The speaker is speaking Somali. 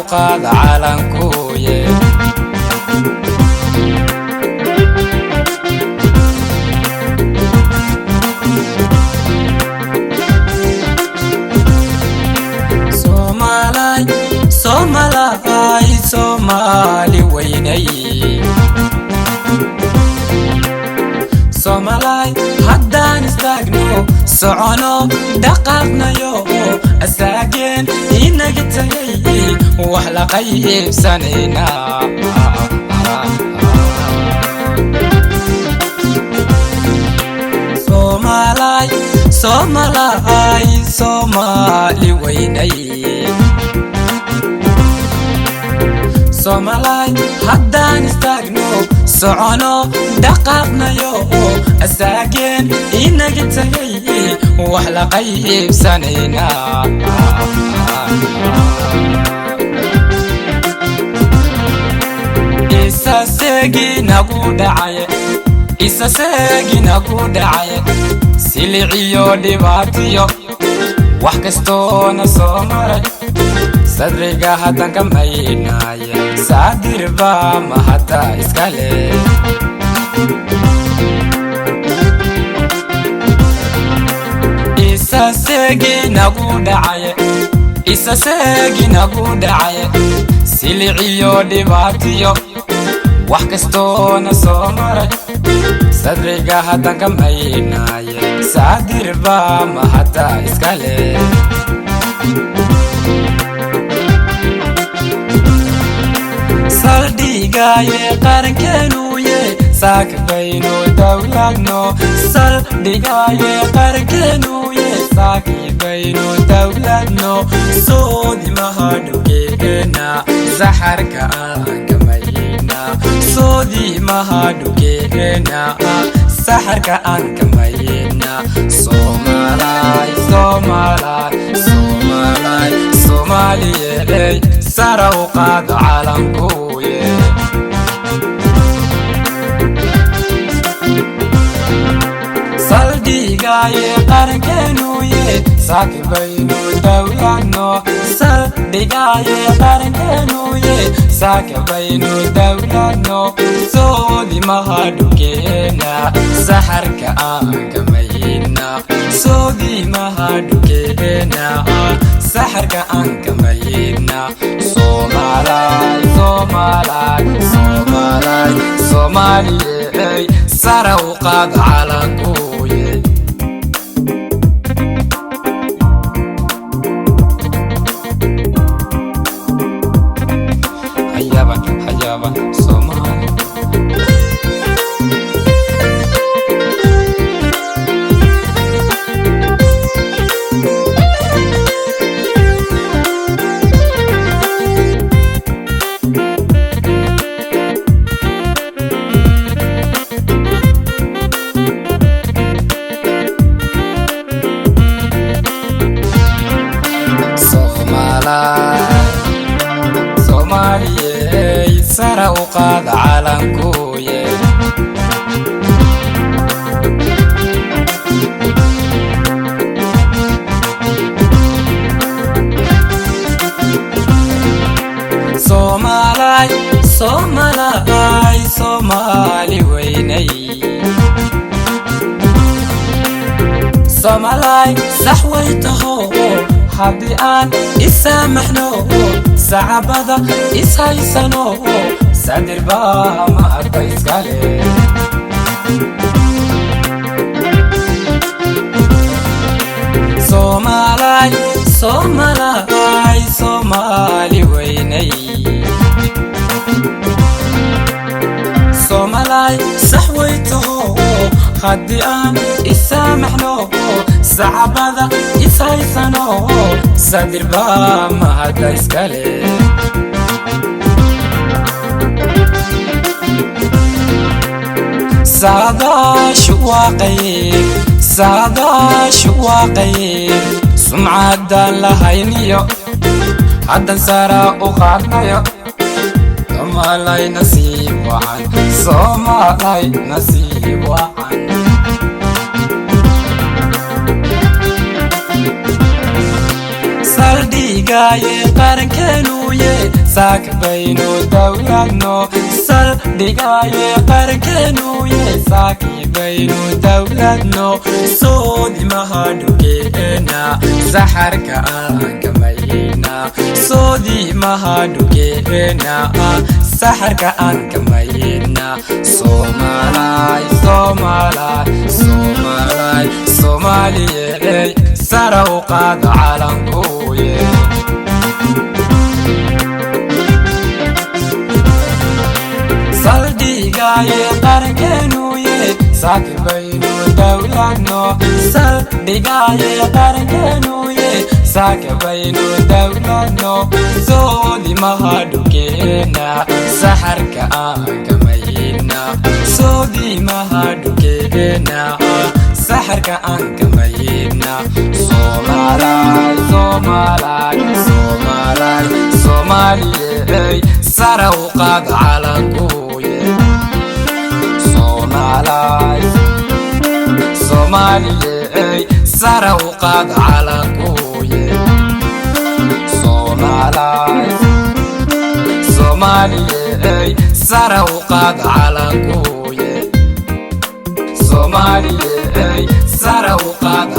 وقاد عالمكوية Somali ويني Somali حدا نستغنو سعونو دققنا يو الساقين إنك تغيي وحلقي بسنينا Somali ويني Somali حدا نستغنو سعونو دققنا يو الساقين إنك تغيي وحلقي بسنينا إسا ساقي نقود عاية إسا ساقي نقود عاية سلعيو دباتيو وحكستونا Somali صدريقا هاتان كمينايا سادير باما هاتا اسكالي إسا ساقي نقود عايا إسا ساقي نقود عايا سلعيو دباتيو وحكستونا Somali صدريقا هاتان كمينايا سادير باما هاتا اسكالي Saldigaye qarkenuye sak bayno dawlagno Saldigaye qarkenuye sak bayno dawlagno Sodi mahadukena zaharka ankamayna Sodi mahadukena zaharka ankamayna Somali Somali Somali Somali سارة وقاد عالمكوية صلديقاية قرنكنوية ساكي بينو دولانو صلديقاية قرنكنوية ساكي بينو دولانو سودي مهادوكينا سحرك آنكمينا سودي مهادوكينا سحرك آنكمينا Somali Somali Somali Somali سارة وقاد عالمكوية حيابا حيابا Somali Somali سارة وقاد عالمكوية Somali Somali Somali ويني Somali سحويته حبي آن إسامحنو سعبادة إسهايسانو سادر باما هاتا إسكالي Somali Somali Somali ويني Somali سحويته حدي آن إسامحنو سعبادة إسهايسانو سادر باما هاتا إسكالي سادا شواقي سمعة دان لهاينيو حدا سارة وخارنايو Somali نصيب وعن Somali نصيب وعن Saldigaye qarnkenuye saak baynu dawladno saldhigaaye qarkeenu saaki baynu dawladno soodimaha dhugeena saxarka aan kamayna soodimaha dhugeena saxarka aan kamayna Somalay Somalay Somalay Somaliyey sara u qaad calankuye saldhigaaye qarkeenu saaki baynu dawladno saldhigaaye qarkeenu saaki baynu dawladno soodimaha dhugeena saxarka aan kamayna soodimaha dhugeena saxarka aan kamayna Somalay Somalay Somalay Somaliyey sara u qaad calankuye Somalay Somaliyey sara u qaad calankuye Somalay Somaliyey sara u qaad calankuye Somaliyey sara u qaad